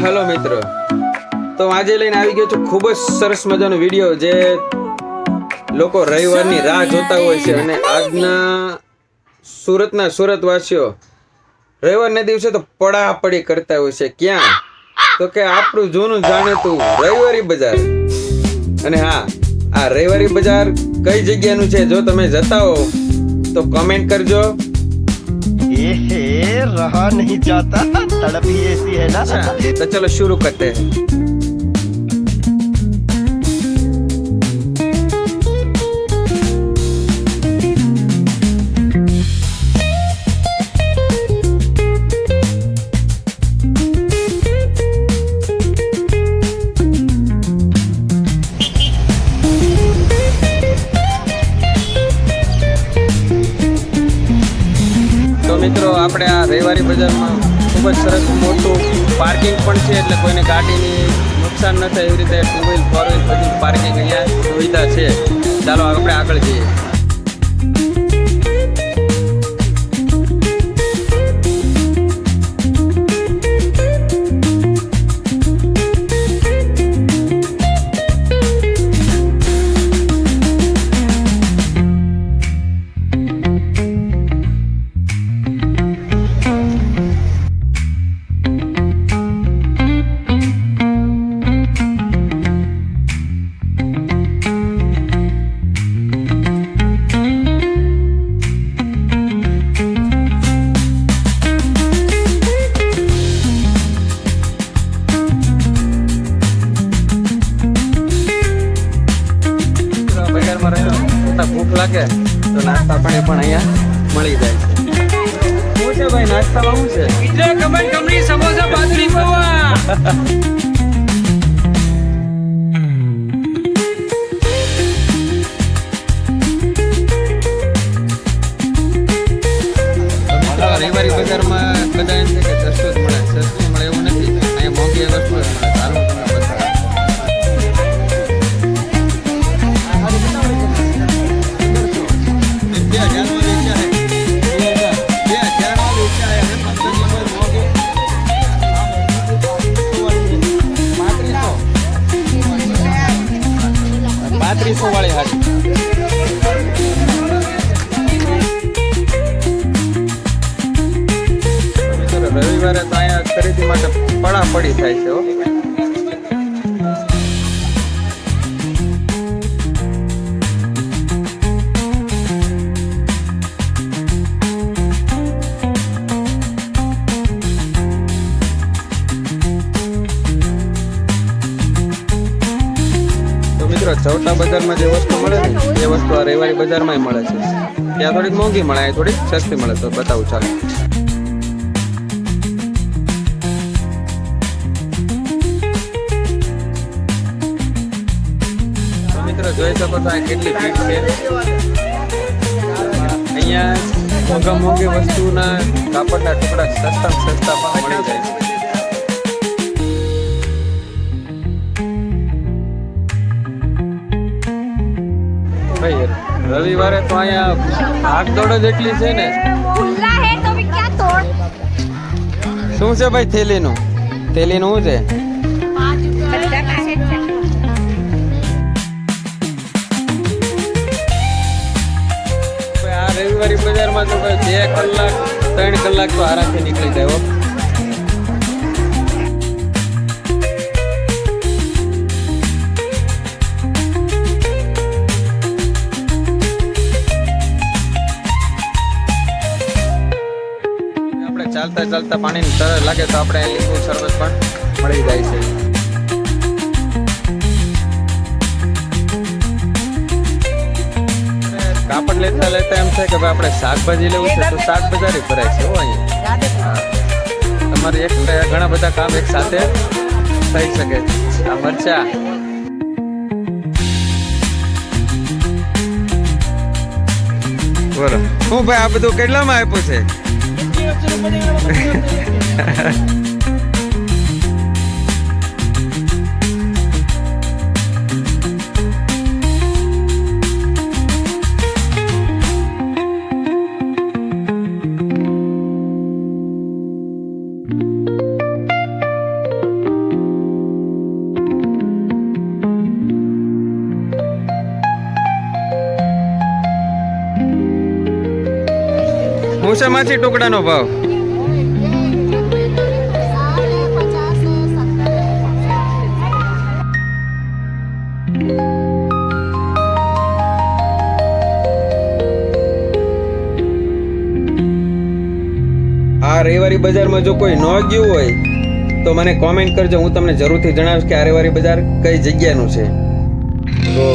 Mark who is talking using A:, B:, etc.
A: Hello મિત્રો, તો આજે લઈને આવી ગયો છું ખૂબ જ સરસ મજાનો વિડીયો જે લોકો રવિવારની રાહ જોતા હોય છે. અને આજના સુરતના સુરતવાસીઓ રવિવારના દિવસે તો પડાપડી કરતા હોય છે. ક્યાં તો કે આપણું જૂનું જાણીતું રવિવારી બજાર. અને હા, આ રવિવારી બજાર કઈ જગ્યાનું છે જો તમે જતા હો તો કમેન્ટ કરજો.
B: रहा नहीं जाता, तड़प ही ऐसी है ना.
A: तो चलो शुरू करते हैं. મિત્રો, આપણે આ રવિવારી બજારમાં ખૂબ જ સરસ મોટું પાર્કિંગ પણ છે, એટલે કોઈને ગાડીની નુકસાન ન થાય એવી રીતે 2 વ્હીલ 4 વ્હીલ બધી પાર્કિંગ અહીંયા સુવિધા છે. ચાલો આપણે આગળ જઈએ. ભૂખ લાગે તો નાસ્તા પાણી પણ અહીંયા મળી જાય છે. શું છે ભાઈ નાસ્તામાં શું છે?
C: ઇડલી ખમણ ખમણી સમોસા બાજરી પૌવા.
A: રવિવારી બજારમાં બધા એમ છે કે સસ્તું જ મળે. સસ્તું મળે એવું નથી, અહીંયા મોંઘી વસ્તુ જ મળે. સારું તમને બતાવે 3500 વાળી હારી. રવિવારે તો અહીંયા ખરીદી માટે પડાપડી થાય છે. તો મિત્રો, ચૌટા બજારમાં જે વસ્તુ મળે ને એ વસ્તુ આ રવિવારી બજારમાં મળે છે. ત્યાં થોડીક મોંઘી મળે, અહીંયા થોડીક સસ્તી મળે. તો બતાવું ચાલો. જોઈ શકો તો આ કેટલી ભીડ છે. અહીંયા મોંઘા મોંઘી વસ્તુના કાપડના ટુકડા સસ્તા પણ મળી જાય છે. ભાઈ, રવિવારે તો અહીંયા ભાગ દોડ જ એટલી છે ને. શું છે ભાઈ થેલીનું શું છે? રવિવારી બજારમાં તો 2 કલાક 3 કલાક તો આરામથી નીકળી જાય. આપણે ચાલતા ચાલતા પાણીની તરસ લાગે તો આપણે લીંબુ શરબત પણ મળી જાય છે. કાપડ લેતા લેતા એમ થાય કે ભાઈ આપણે શાકભાજી લેવું છે તો શાક બજાર ભરાય છે. અહીંયા તમારે ઘણા બધા કામ એક સાથે થઈ શકે. આ મરચા બોલો હું ભાઈ આ બધું કેટલામાં આપ્યું છે? હું છે માછી ટુકડાનો ભાવ? આ રવિવારી બજારમાં જો કોઈ ન ગયું હોય તો મને કોમેન્ટ કરજો, હું તમને જરૂરથી જણાવીશ કે આ રવિવારી બજાર કઈ જગ્યાનું છે. તો